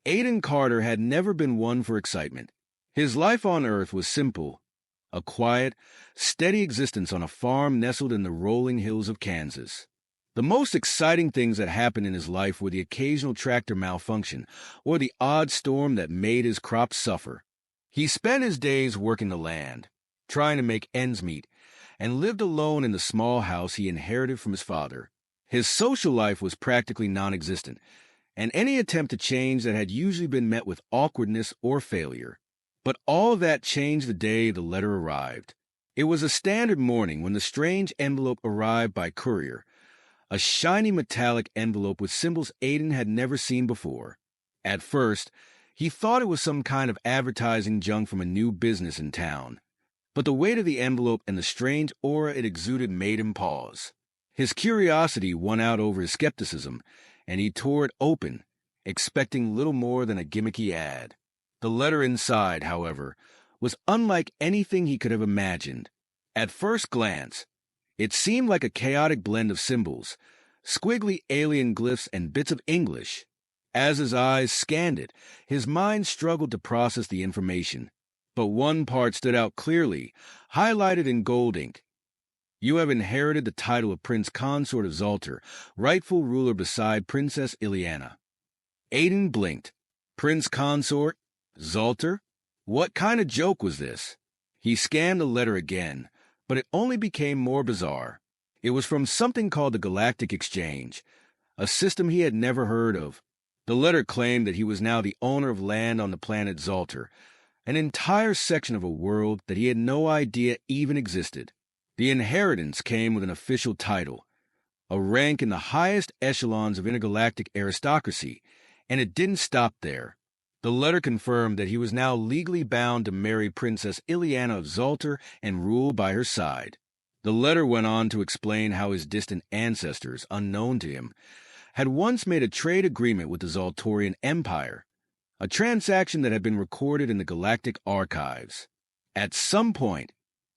Aiden Carter had never been one for excitement. His life on Earth was simple, a quiet, steady existence on a farm nestled in the rolling hills of Kansas. The most exciting things that happened in his life were the occasional tractor malfunction or the odd storm that made his crops suffer. He spent his days working the land, trying to make ends meet, and lived alone in the small house he inherited from his father. His social life was practically non-existent, and any attempt to change that had usually been met with awkwardness or failure. But all that changed the day the letter arrived. It was a standard morning when the strange envelope arrived by courier, a shiny metallic envelope with symbols Aiden had never seen before. At first, he thought it was some kind of advertising junk from a new business in town. But the weight of the envelope and the strange aura it exuded made him pause. His curiosity won out over his skepticism, and he tore it open, expecting little more than a gimmicky ad. The letter inside, however, was unlike anything he could have imagined. At first glance, it seemed like a chaotic blend of symbols, squiggly alien glyphs and bits of English. As his eyes scanned it, his mind struggled to process the information. But one part stood out clearly, highlighted in gold ink. You have inherited the title of Prince Consort of Zalter, rightful ruler beside Princess Ileana. Aiden blinked. Prince Consort? Zalter? What kind of joke was this? He scanned the letter again, but it only became more bizarre. It was from something called the Galactic Exchange, a system he had never heard of. The letter claimed that he was now the owner of land on the planet Zalter, an entire section of a world that he had no idea even existed. The inheritance came with an official title, a rank in the highest echelons of intergalactic aristocracy, and it didn't stop there. The letter confirmed that he was now legally bound to marry Princess Ileana of Zalter and rule by her side. The letter went on to explain how his distant ancestors, unknown to him, had once made a trade agreement with the Zaltorian Empire, a transaction that had been recorded in the galactic archives. At some point,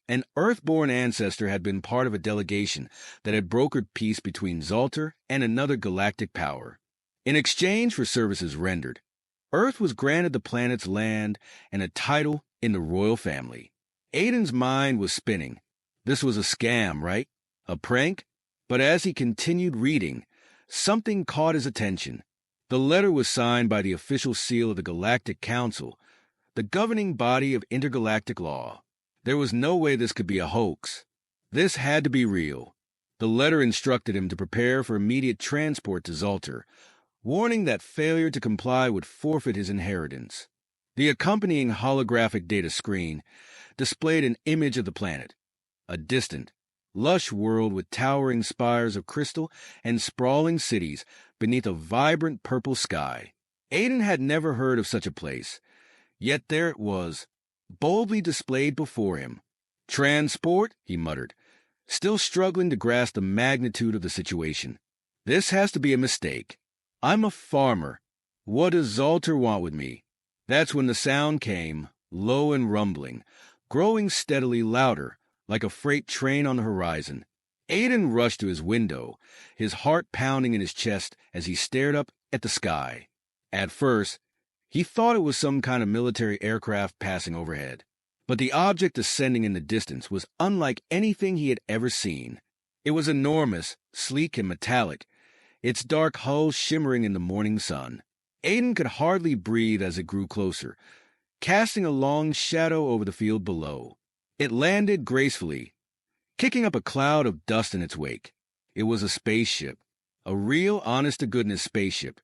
an Earthborn ancestor had been part of a delegation that had brokered peace between Zalter and another galactic power. In exchange for services rendered, Earth was granted the planet's land and a title in the royal family. Aiden's mind was spinning. This was a scam, right? A prank? But as he continued reading, something caught his attention. The letter was signed by the official seal of the Galactic Council, the governing body of intergalactic law. There was no way this could be a hoax. This had to be real. The letter instructed him to prepare for immediate transport to Zalter, warning that failure to comply would forfeit his inheritance. The accompanying holographic data screen displayed an image of the planet, a distant, lush world with towering spires of crystal and sprawling cities beneath a vibrant purple sky. Aiden had never heard of such a place, yet there it was, boldly displayed before him. Transport, he muttered, still struggling to grasp the magnitude of the situation. This has to be a mistake. I'm a farmer. What does Zalter want with me? That's when the sound came, low and rumbling, growing steadily louder, like a freight train on the horizon. Aiden rushed to his window, his heart pounding in his chest as he stared up at the sky. At first, he thought it was some kind of military aircraft passing overhead. But the object ascending in the distance was unlike anything he had ever seen. It was enormous, sleek and metallic, its dark hull shimmering in the morning sun. Aiden could hardly breathe as it grew closer, casting a long shadow over the field below. It landed gracefully, kicking up a cloud of dust in its wake. It was a spaceship, a real honest-to-goodness spaceship,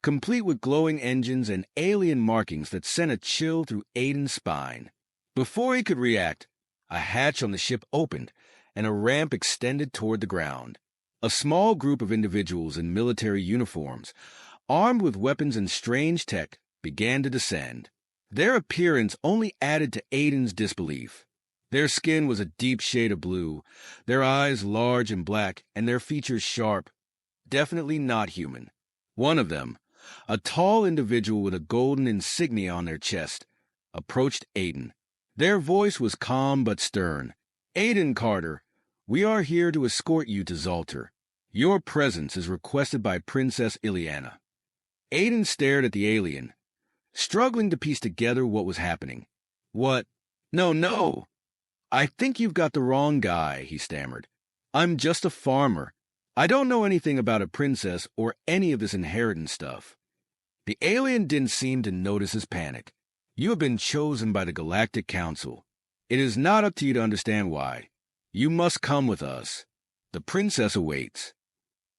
complete with glowing engines and alien markings that sent a chill through Aiden's spine. Before he could react, a hatch on the ship opened, and a ramp extended toward the ground. A small group of individuals in military uniforms, armed with weapons and strange tech, began to descend. Their appearance only added to Aiden's disbelief. Their skin was a deep shade of blue, their eyes large and black, and their features sharp. Definitely not human. One of them, a tall individual with a golden insignia on their chest, approached Aiden. Their voice was calm but stern. Aiden Carter, we are here to escort you to Zalter. Your presence is requested by Princess Ileana. Aiden stared at the alien, struggling to piece together what was happening. "What? No, no! I think you've got the wrong guy," he stammered. "I'm just a farmer. I don't know anything about a princess or any of this inheritance stuff." The alien didn't seem to notice his panic. "You have been chosen by the Galactic Council. It is not up to you to understand why. You must come with us. The princess awaits."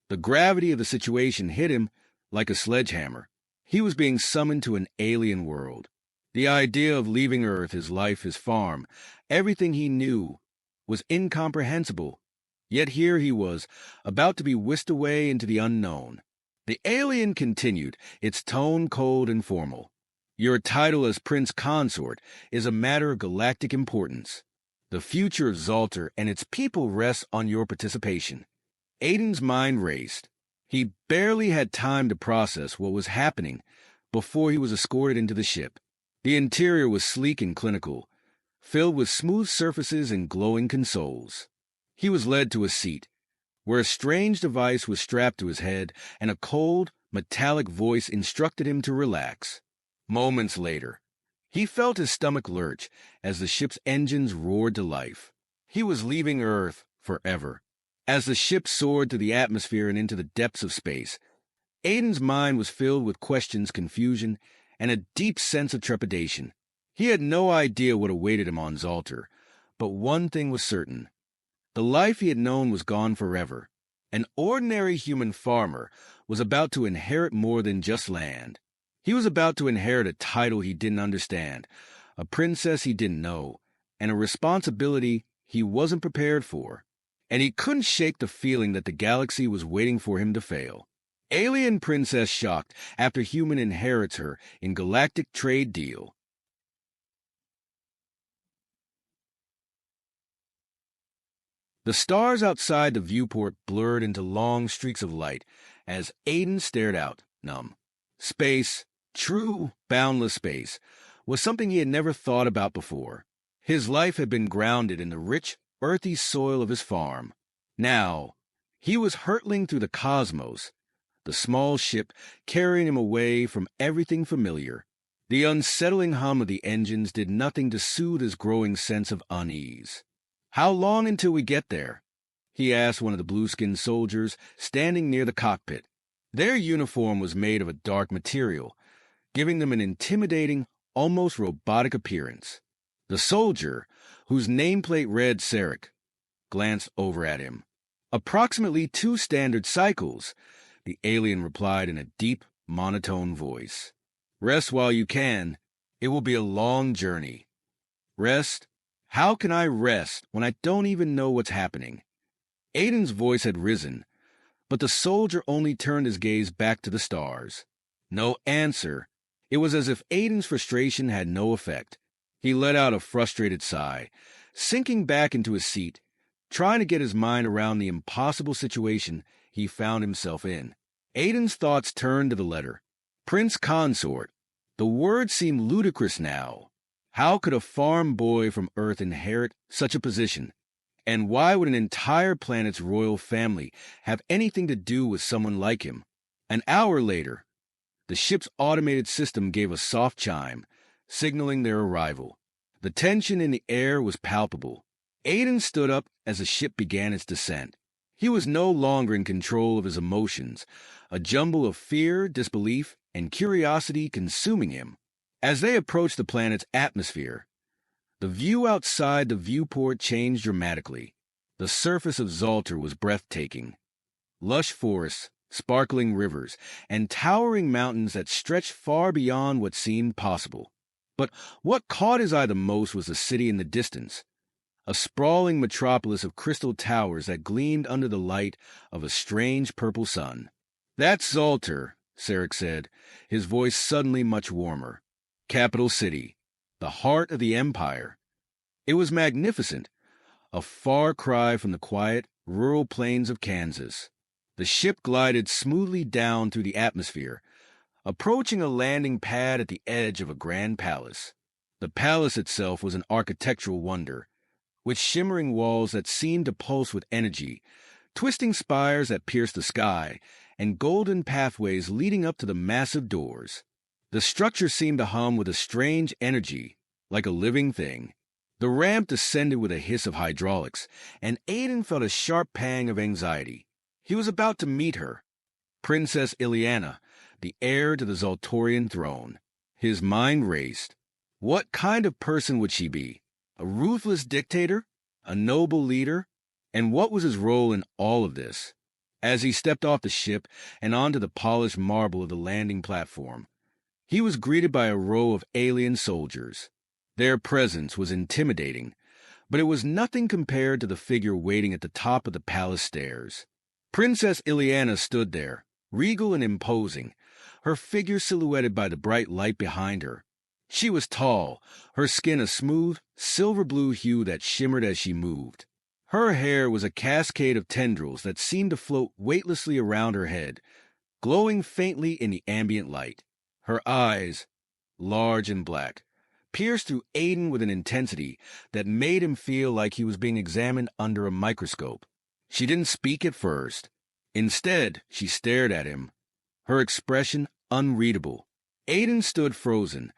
The gravity of the situation hit him like a sledgehammer. He was being summoned to an alien world. The idea of leaving Earth, his life, his farm, everything he knew, was incomprehensible. Yet here he was, about to be whisked away into the unknown. The alien continued, its tone cold and formal. "Your title as Prince Consort is a matter of galactic importance. The future of Zaltar and its people rests on your participation." Aiden's mind raced. He barely had time to process what was happening before he was escorted into the ship. The interior was sleek and clinical, filled with smooth surfaces and glowing consoles. He was led to a seat, where a strange device was strapped to his head, and a cold, metallic voice instructed him to relax. Moments later, he felt his stomach lurch as the ship's engines roared to life. He was leaving Earth forever. As the ship soared through the atmosphere and into the depths of space, Aiden's mind was filled with questions, confusion, and a deep sense of trepidation. He had no idea what awaited him on Zaltar, but one thing was certain. The life he had known was gone forever. An ordinary human farmer was about to inherit more than just land. He was about to inherit a title he didn't understand, a princess he didn't know, and a responsibility he wasn't prepared for. And he couldn't shake the feeling that the galaxy was waiting for him to fail. Alien princess shocked after human inherits her in galactic trade deal. The stars outside the viewport blurred into long streaks of light as Aiden stared out, numb. Space, true, boundless space, was something he had never thought about before. His life had been grounded in the rich, earthy soil of his farm. Now, he was hurtling through the cosmos, the small ship carrying him away from everything familiar. The unsettling hum of the engines did nothing to soothe his growing sense of unease. "How long until we get there?" he asked one of the blue-skinned soldiers standing near the cockpit. Their uniform was made of a dark material, giving them an intimidating, almost robotic appearance. The soldier, whose nameplate read Sarek, glanced over at him. "Approximately 2 standard cycles," the alien replied in a deep, monotone voice. "Rest while you can. It will be a long journey." "Rest? How can I rest when I don't even know what's happening?" Aiden's voice had risen, but the soldier only turned his gaze back to the stars. No answer. It was as if Aiden's frustration had no effect. He let out a frustrated sigh, sinking back into his seat, trying to get his mind around the impossible situation he found himself in. Aiden's thoughts turned to the letter. Prince Consort. The word seemed ludicrous now. How could a farm boy from Earth inherit such a position? And why would an entire planet's royal family have anything to do with someone like him? An hour later, the ship's automated system gave a soft chime, signaling their arrival. The tension in the air was palpable. Aiden stood up as the ship began its descent. He was no longer in control of his emotions, a jumble of fear, disbelief, and curiosity consuming him. As they approached the planet's atmosphere, the view outside the viewport changed dramatically. The surface of Zaltar was breathtaking. Lush forests, sparkling rivers, and towering mountains that stretched far beyond what seemed possible. But what caught his eye the most was the city in the distance, a sprawling metropolis of crystal towers that gleamed under the light of a strange purple sun. "That's Zaltar," Sarek said, his voice suddenly much warmer. "Capital city, the heart of the Empire." It was magnificent, a far cry from the quiet, rural plains of Kansas. The ship glided smoothly down through the atmosphere, approaching a landing pad at the edge of a grand palace. The palace itself was an architectural wonder, with shimmering walls that seemed to pulse with energy, twisting spires that pierced the sky, and golden pathways leading up to the massive doors. The structure seemed to hum with a strange energy, like a living thing. The ramp descended with a hiss of hydraulics, and Aiden felt a sharp pang of anxiety. He was about to meet her, Princess Ileana, the heir to the Zoltorian throne. His mind raced. What kind of person would she be? A ruthless dictator? A noble leader? And what was his role in all of this? As he stepped off the ship and onto the polished marble of the landing platform, he was greeted by a row of alien soldiers. Their presence was intimidating, but it was nothing compared to the figure waiting at the top of the palace stairs. Princess Ileana stood there, regal and imposing, her figure silhouetted by the bright light behind her. She was tall, her skin a smooth, silver-blue hue that shimmered as she moved. Her hair was a cascade of tendrils that seemed to float weightlessly around her head, glowing faintly in the ambient light. Her eyes, large and black, pierced through Aiden with an intensity that made him feel like he was being examined under a microscope. She didn't speak at first. Instead, she stared at him, her expression unreadable. Aiden stood frozen,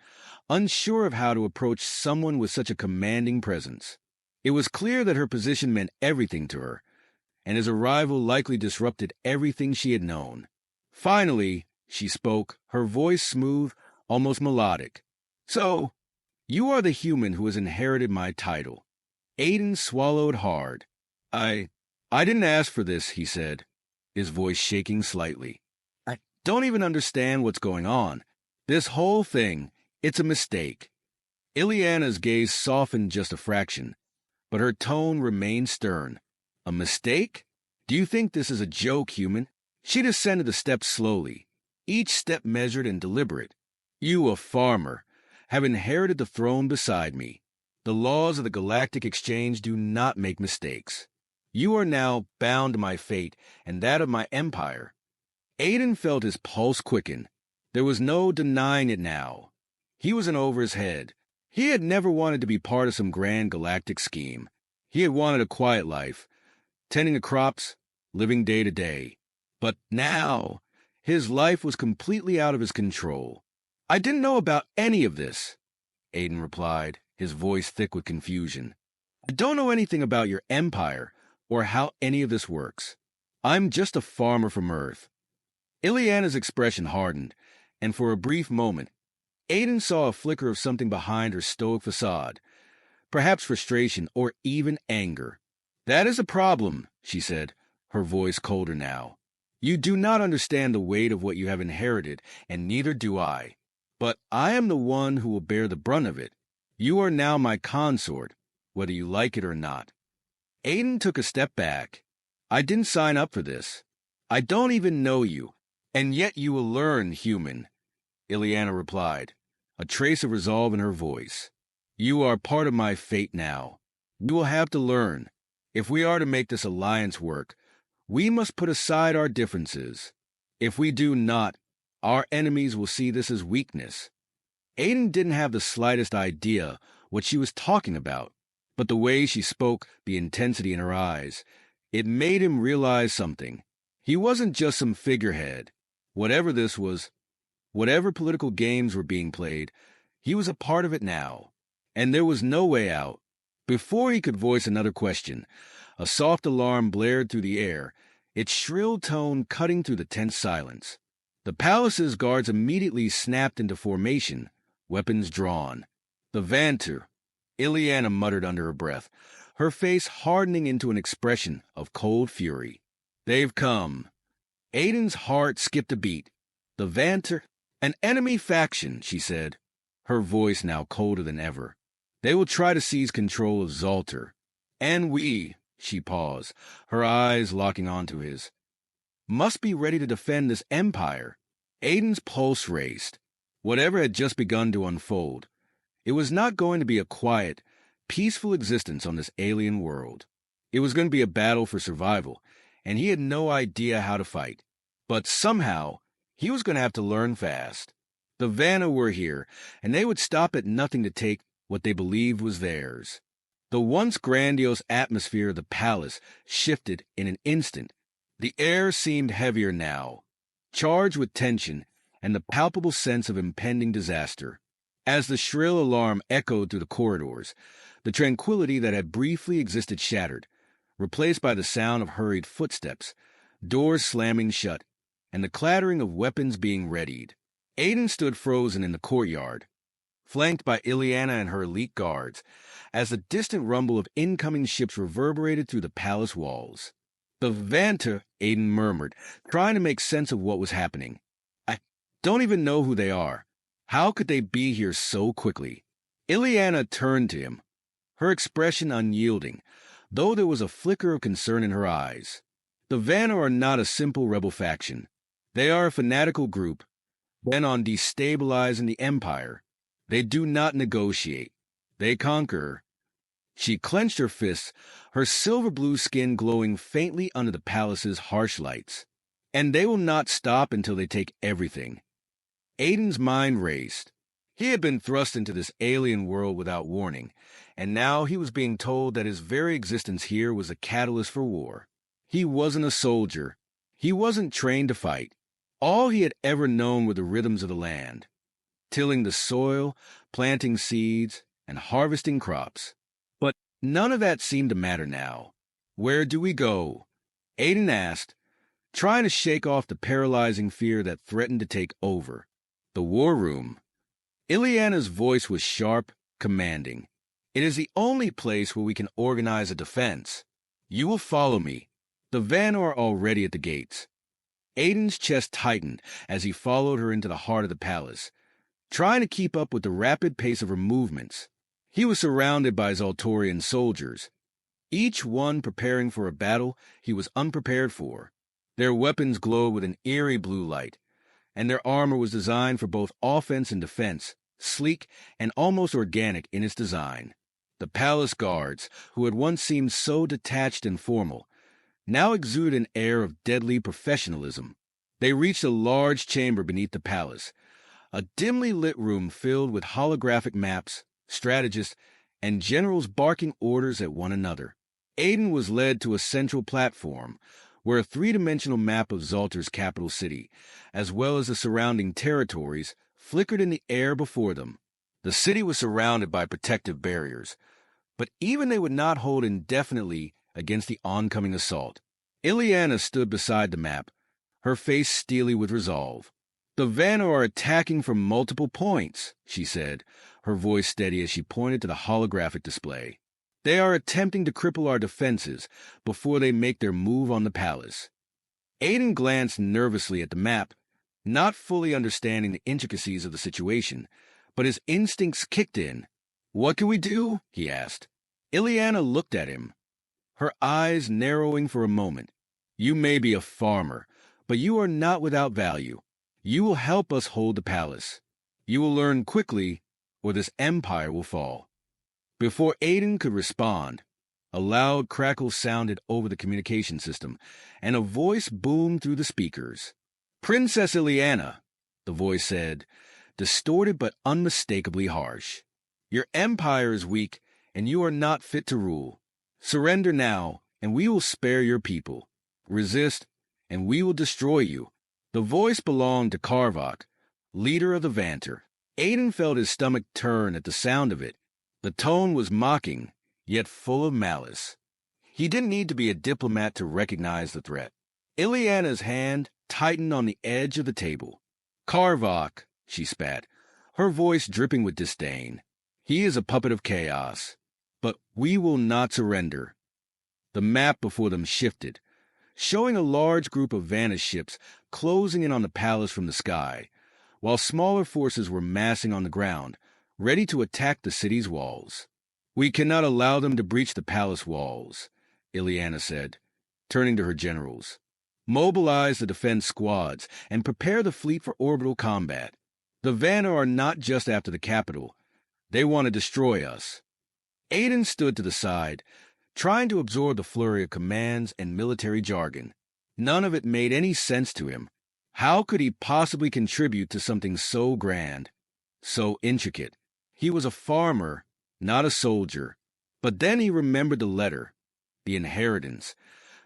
unsure of how to approach someone with such a commanding presence. It was clear that her position meant everything to her, and his arrival likely disrupted everything she had known. Finally, she spoke, her voice smooth, almost melodic. "So, you are the human who has inherited my title." Aiden swallowed hard. I didn't ask for this," he said, his voice shaking slightly. "I don't even understand what's going on. This whole thing, it's a mistake." Ileana's gaze softened just a fraction, but her tone remained stern. "A mistake? Do you think this is a joke, human?" She descended the steps slowly, each step measured and deliberate. "You, a farmer, have inherited the throne beside me. The laws of the Galactic Exchange do not make mistakes. You are now bound to my fate and that of my empire." Aiden felt his pulse quicken. There was no denying it now. He was in over his head. He had never wanted to be part of some grand galactic scheme. He had wanted a quiet life, tending the crops, living day to day. But now, his life was completely out of his control. "I didn't know about any of this," Aiden replied, his voice thick with confusion. "I don't know anything about your empire or how any of this works. I'm just a farmer from Earth." Ileana's expression hardened, and for a brief moment, Aiden saw a flicker of something behind her stoic facade, perhaps frustration or even anger. "That is a problem," she said, her voice colder now. "You do not understand the weight of what you have inherited, and neither do I. But I am the one who will bear the brunt of it. You are now my consort, whether you like it or not." Aiden took a step back. "I didn't sign up for this. I don't even know you, and yet you will learn, human," Ileana replied, a trace of resolve in her voice. "You are part of my fate now. You will have to learn. If we are to make this alliance work, we must put aside our differences. If we do not, our enemies will see this as weakness." Aiden didn't have the slightest idea what she was talking about, but the way she spoke, the intensity in her eyes, it made him realize something. He wasn't just some figurehead. Whatever this was, whatever political games were being played, he was a part of it now, and there was no way out. Before he could voice another question, a soft alarm blared through the air, its shrill tone cutting through the tense silence. The palace's guards immediately snapped into formation, weapons drawn. "The Vanter," Ileana muttered under her breath, her face hardening into an expression of cold fury. "They've come." Aiden's heart skipped a beat. "The Vanter? An enemy faction," she said, her voice now colder than ever. "They will try to seize control of Zoltar. And we," she paused, her eyes locking onto his, "must be ready to defend this empire." Aiden's pulse raced. Whatever had just begun to unfold, it was not going to be a quiet, peaceful existence on this alien world. It was going to be a battle for survival, and he had no idea how to fight. But somehow, he was going to have to learn fast. The Vanna were here, and they would stop at nothing to take what they believed was theirs. The once grandiose atmosphere of the palace shifted in an instant. The air seemed heavier now, charged with tension, and the palpable sense of impending disaster. As the shrill alarm echoed through the corridors, the tranquility that had briefly existed shattered, replaced by the sound of hurried footsteps, doors slamming shut, and the clattering of weapons being readied. Aiden stood frozen in the courtyard, flanked by Ileana and her elite guards, as the distant rumble of incoming ships reverberated through the palace walls. "The Vanta," Aiden murmured, trying to make sense of what was happening. "I don't even know who they are. How could they be here so quickly?" Ileana turned to him, her expression unyielding, though there was a flicker of concern in her eyes. "The Vanta are not a simple rebel faction. They are a fanatical group, bent on destabilizing the Empire. They do not negotiate. They conquer." She clenched her fists, her silver-blue skin glowing faintly under the palace's harsh lights. "And they will not stop until they take everything." Aiden's mind raced. He had been thrust into this alien world without warning, and now he was being told that his very existence here was a catalyst for war. He wasn't a soldier. He wasn't trained to fight. All he had ever known were the rhythms of the land, tilling the soil, planting seeds, and harvesting crops. But none of that seemed to matter now. "Where do we go?" Aiden asked, trying to shake off the paralyzing fear that threatened to take over. "The war room." Ileana's voice was sharp, commanding. "It is the only place where we can organize a defense. You will follow me. The Van are already at the gates." Aiden's chest tightened as he followed her into the heart of the palace, trying to keep up with the rapid pace of her movements. He was surrounded by Zoltorian soldiers, each one preparing for a battle he was unprepared for. Their weapons glowed with an eerie blue light, and their armor was designed for both offense and defense, sleek and almost organic in its design. The palace guards, who had once seemed so detached and formal, now exuded an air of deadly professionalism. They reached a large chamber beneath the palace, a dimly lit room filled with holographic maps, strategists, and generals barking orders at one another. Aiden was led to a central platform, where a three-dimensional map of Zoltar's capital city, as well as the surrounding territories, flickered in the air before them. The city was surrounded by protective barriers, but even they would not hold indefinitely against the oncoming assault. Ileana stood beside the map, her face steely with resolve. "The Vanna are attacking from multiple points," she said, her voice steady as she pointed to the holographic display. "They are attempting to cripple our defenses before they make their move on the palace." Aiden glanced nervously at the map, not fully understanding the intricacies of the situation, but his instincts kicked in. "What can we do?" he asked. Ileana looked at him, her eyes narrowing for a moment. "You may be a farmer, but you are not without value. You will help us hold the palace. You will learn quickly, or this empire will fall." Before Aiden could respond, a loud crackle sounded over the communication system, and a voice boomed through the speakers. "Princess Ileana," the voice said, distorted but unmistakably harsh. "Your empire is weak, and you are not fit to rule. Surrender now, and we will spare your people. Resist, and we will destroy you." The voice belonged to Karvok, leader of the Vanter. Aiden felt his stomach turn at the sound of it. The tone was mocking, yet full of malice. He didn't need to be a diplomat to recognize the threat. Ileana's hand tightened on the edge of the table. "Karvok," she spat, her voice dripping with disdain. "He is a puppet of chaos. But we will not surrender." The map before them shifted, showing a large group of Vanna ships closing in on the palace from the sky, while smaller forces were massing on the ground, ready to attack the city's walls. "We cannot allow them to breach the palace walls," Ileana said, turning to her generals. "Mobilize the defense squads and prepare the fleet for orbital combat. The Vanna are not just after the capital. They want to destroy us." Aiden stood to the side, trying to absorb the flurry of commands and military jargon. None of it made any sense to him. How could he possibly contribute to something so grand, so intricate? He was a farmer, not a soldier. But then he remembered the letter, the inheritance,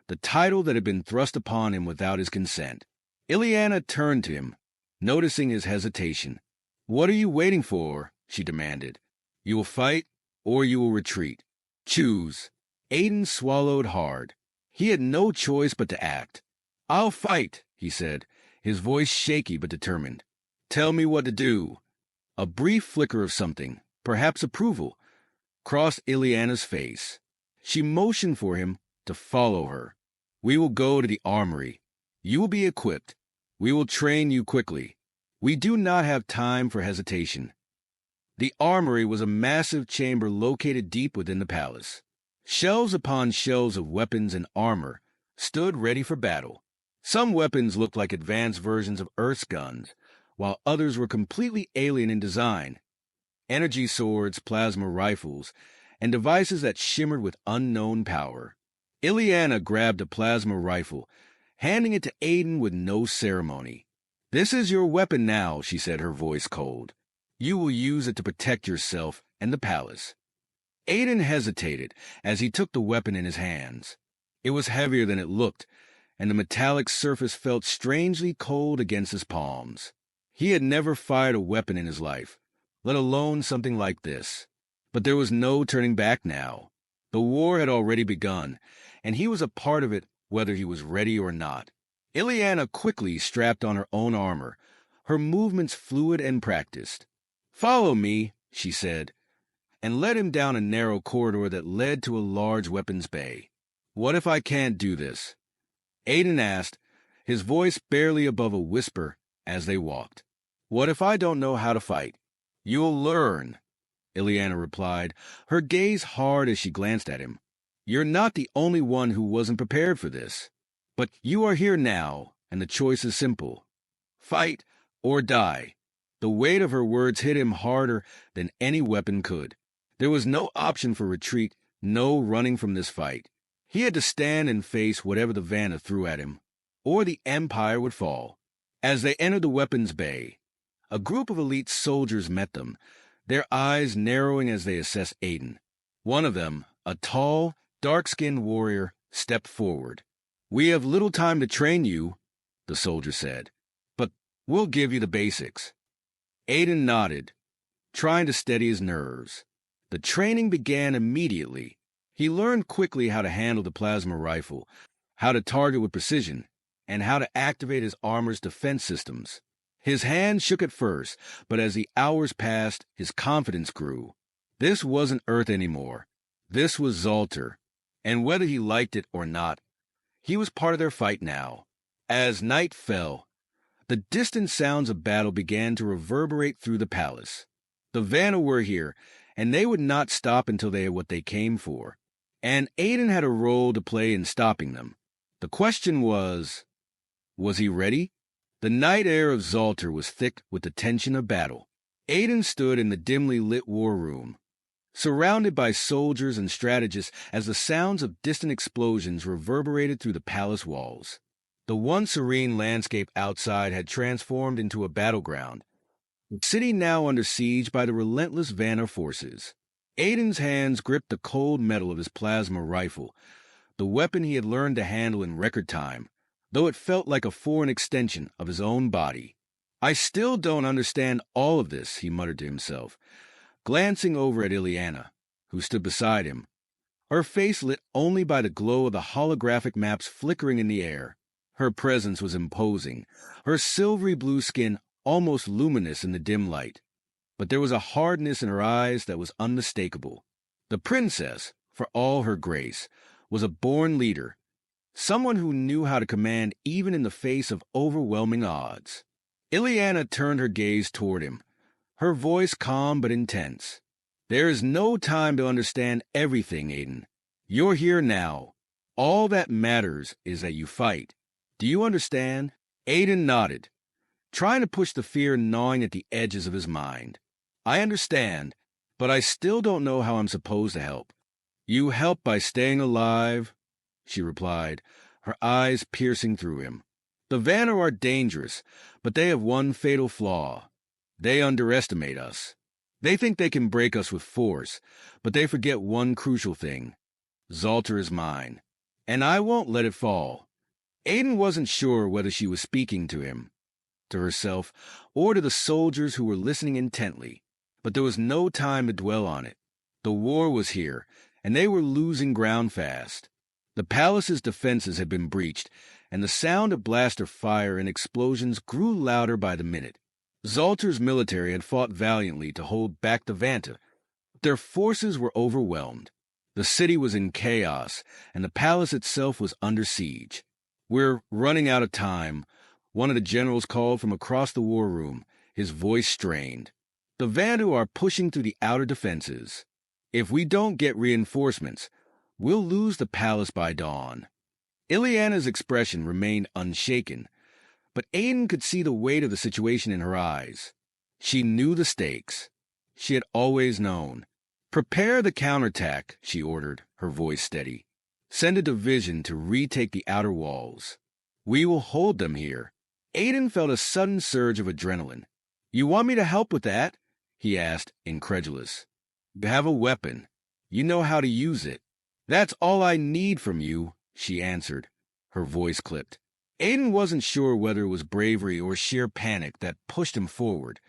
the title that had been thrust upon him without his consent. Ileana turned to him, noticing his hesitation. "What are you waiting for?" she demanded. "You will fight, or you will retreat. Choose." Aiden swallowed hard. He had no choice but to act. "I'll fight," he said, his voice shaky but determined. "Tell me what to do." A brief flicker of something, perhaps approval, crossed Ileana's face. She motioned for him to follow her. "We will go to the armory. You will be equipped. We will train you quickly. We do not have time for hesitation." The armory was a massive chamber located deep within the palace. Shelves upon shelves of weapons and armor stood ready for battle. Some weapons looked like advanced versions of Earth's guns, while others were completely alien in design. Energy swords, plasma rifles, and devices that shimmered with unknown power. Ileana grabbed a plasma rifle, handing it to Aiden with no ceremony. "This is your weapon now," she said, her voice cold. "You will use it to protect yourself and the palace." Aiden hesitated as he took the weapon in his hands. It was heavier than it looked, and the metallic surface felt strangely cold against his palms. He had never fired a weapon in his life, let alone something like this. But there was no turning back now. The war had already begun, and he was a part of it whether he was ready or not. Ileana quickly strapped on her own armor, her movements fluid and practiced. "Follow me," she said, and led him down a narrow corridor that led to a large weapons bay. "What if I can't do this?" Aiden asked, his voice barely above a whisper as they walked. "What if I don't know how to fight?" "You'll learn," Ileana replied, her gaze hard as she glanced at him. "You're not the only one who wasn't prepared for this. But you are here now, and the choice is simple. Fight or die." The weight of her words hit him harder than any weapon could. There was no option for retreat, no running from this fight. He had to stand and face whatever the Vanna threw at him, or the Empire would fall. As they entered the weapons bay, a group of elite soldiers met them, their eyes narrowing as they assessed Aiden. One of them, a tall, dark-skinned warrior, stepped forward. "We have little time to train you," the soldier said, "but we'll give you the basics." Aiden nodded, trying to steady his nerves. The training began immediately. He learned quickly how to handle the plasma rifle, how to target with precision, and how to activate his armor's defense systems. His hands shook at first, but as the hours passed, his confidence grew. This wasn't Earth anymore. This was Zalter, and whether he liked it or not, he was part of their fight now. As night fell, the distant sounds of battle began to reverberate through the palace. The Vanna were here, and they would not stop until they had what they came for. And Aiden had a role to play in stopping them. The question was he ready? The night air of Zalter was thick with the tension of battle. Aiden stood in the dimly lit war room, surrounded by soldiers and strategists as the sounds of distant explosions reverberated through the palace walls. The once serene landscape outside had transformed into a battleground, the city now under siege by the relentless Vanna forces. Aiden's hands gripped the cold metal of his plasma rifle, the weapon he had learned to handle in record time, though it felt like a foreign extension of his own body. "I still don't understand all of this," he muttered to himself, glancing over at Ileana, who stood beside him, her face lit only by the glow of the holographic maps flickering in the air. Her presence was imposing, her silvery blue skin almost luminous in the dim light. But there was a hardness in her eyes that was unmistakable. The princess, for all her grace, was a born leader, someone who knew how to command even in the face of overwhelming odds. Ileana turned her gaze toward him, her voice calm but intense. "There is no time to understand everything, Aiden. You're here now. All that matters is that you fight. Do you understand?" Aiden nodded, trying to push the fear gnawing at the edges of his mind. "I understand, but I still don't know how I'm supposed to help." "You help by staying alive," she replied, her eyes piercing through him. "The Vanna are dangerous, but they have one fatal flaw. They underestimate us. They think they can break us with force, but they forget one crucial thing. Zalter is mine, and I won't let it fall." Aiden wasn't sure whether she was speaking to him, to herself or to the soldiers who were listening intently. But there was no time to dwell on it. The war was here, and they were losing ground fast. The palace's defenses had been breached, and the sound of blaster fire and explosions grew louder by the minute. Zoltar's military had fought valiantly to hold back the Vanta, but their forces were overwhelmed. The city was in chaos, and the palace itself was under siege. "We're running out of time," one of the generals called from across the war room, his voice strained. "The Vandu are pushing through the outer defenses. If we don't get reinforcements, we'll lose the palace by dawn." Ileana's expression remained unshaken, but Aiden could see the weight of the situation in her eyes. She knew the stakes. She had always known. "Prepare the counterattack," she ordered, her voice steady. "Send a division to retake the outer walls. We will hold them here." Aiden felt a sudden surge of adrenaline. "You want me to help with that?" he asked, incredulous. "You have a weapon. You know how to use it." "That's all I need from you," she answered, her voice clipped. Aiden wasn't sure whether it was bravery or sheer panic that pushed him forward,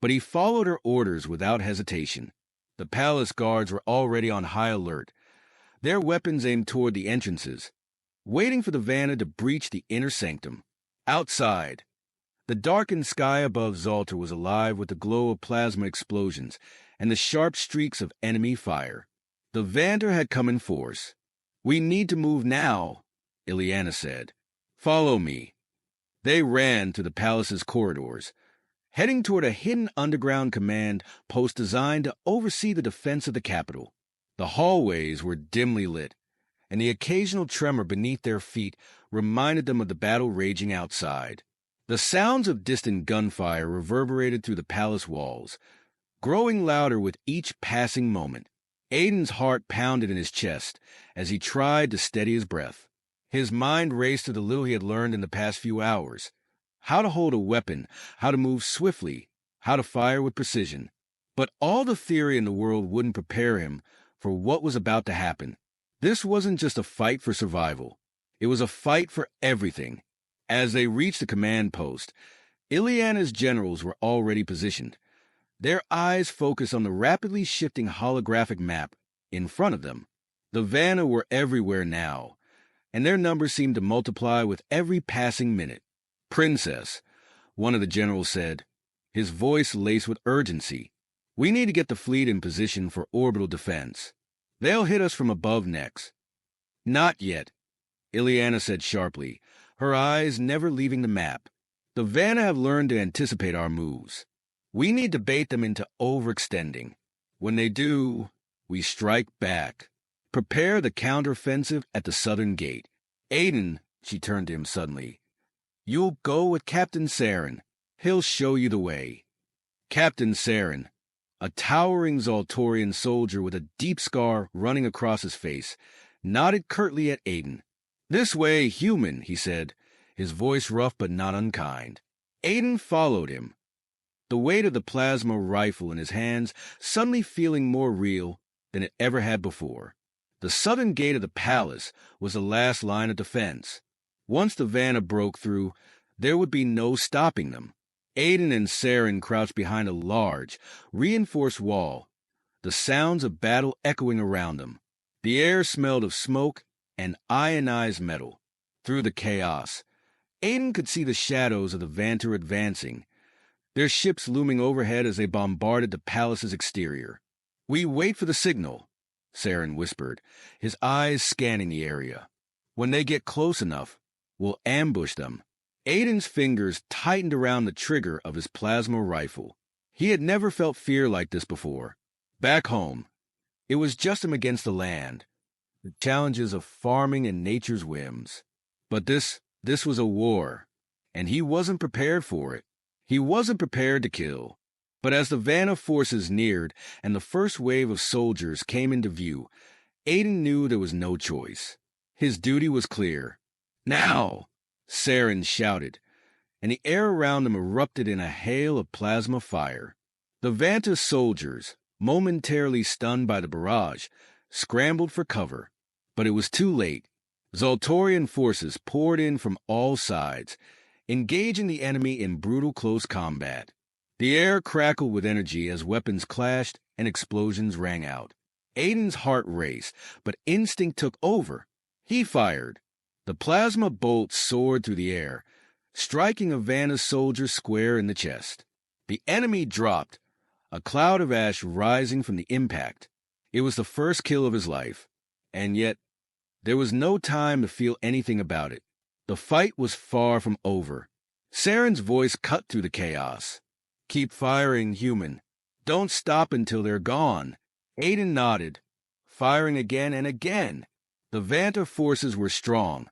but he followed her orders without hesitation. The palace guards were already on high alert, their weapons aimed toward the entrances, waiting for the Vanna to breach the inner sanctum. Outside, the darkened sky above Zoltar was alive with the glow of plasma explosions and the sharp streaks of enemy fire. The Vander had come in force. "We need to move now," Ileana said. "Follow me." They ran to the palace's corridors, heading toward a hidden underground command post designed to oversee the defense of the capital. The hallways were dimly lit, and the occasional tremor beneath their feet reminded them of the battle raging outside. The sounds of distant gunfire reverberated through the palace walls, growing louder with each passing moment. Aiden's heart pounded in his chest as he tried to steady his breath. His mind raced to the little he had learned in the past few hours: how to hold a weapon, how to move swiftly, how to fire with precision. But all the theory in the world wouldn't prepare him for what was about to happen. This wasn't just a fight for survival. It was a fight for everything. As they reached the command post, Ileana's generals were already positioned, their eyes focused on the rapidly shifting holographic map in front of them. The Vanna were everywhere now, and their numbers seemed to multiply with every passing minute. "Princess," one of the generals said, his voice laced with urgency, "we need to get the fleet in position for orbital defense. They'll hit us from above next." "Not yet," Ileana said sharply, her eyes never leaving the map. "The Vanna have learned to anticipate our moves. We need to bait them into overextending. When they do, we strike back. Prepare the counteroffensive at the southern gate. Aiden," she turned to him suddenly, "you'll go with Captain Saren. He'll show you the way." Captain Saren, a towering Zoltorian soldier with a deep scar running across his face, nodded curtly at Aiden. "This way, human," he said, his voice rough but not unkind. Aiden followed him, the weight of the plasma rifle in his hands suddenly feeling more real than it ever had before. The southern gate of the palace was the last line of defense. Once the Vanna broke through, there would be no stopping them. Aiden and Saren crouched behind a large, reinforced wall, the sounds of battle echoing around them. The air smelled of smoke and ionized metal. Through the chaos, Aiden could see the shadows of the Vanter advancing, their ships looming overhead as they bombarded the palace's exterior. "We wait for the signal," Saren whispered, his eyes scanning the area. "When they get close enough, we'll ambush them." Aiden's fingers tightened around the trigger of his plasma rifle. He had never felt fear like this before. Back home, it was just him against the land, the challenges of farming and nature's whims. But this was a war, and he wasn't prepared for it. He wasn't prepared to kill. But as the Vanna forces neared and the first wave of soldiers came into view, Aiden knew there was no choice. His duty was clear. "Now!" Saren shouted, and the air around them erupted in a hail of plasma fire. The Vanta soldiers, momentarily stunned by the barrage, scrambled for cover. But it was too late. Zoltorian forces poured in from all sides, engaging the enemy in brutal close combat. The air crackled with energy as weapons clashed and explosions rang out. Aiden's heart raced, but instinct took over. He fired. The plasma bolt soared through the air, striking a Vanna soldier square in the chest. The enemy dropped, a cloud of ash rising from the impact. It was the first kill of his life, and yet there was no time to feel anything about it. The fight was far from over. Saren's voice cut through the chaos. "Keep firing, human. Don't stop until they're gone." Aiden nodded, firing again and again. The Vanta forces were strong,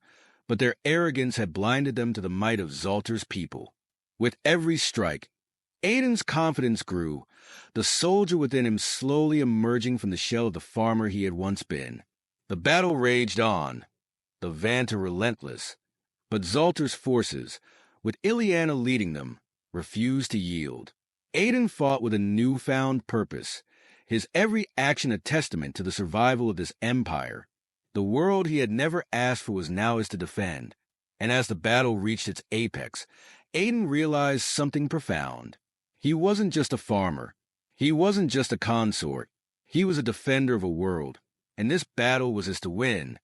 but their arrogance had blinded them to the might of Zalter's people. With every strike, Aiden's confidence grew, the soldier within him slowly emerging from the shell of the farmer he had once been. The battle raged on, the Vanta relentless, but Zalter's forces, with Ileana leading them, refused to yield. Aiden fought with a newfound purpose, his every action a testament to the survival of this empire. The world he had never asked for was now his to defend, and as the battle reached its apex, Aiden realized something profound. He wasn't just a farmer. He wasn't just a consort. He was a defender of a world, and this battle was his to win.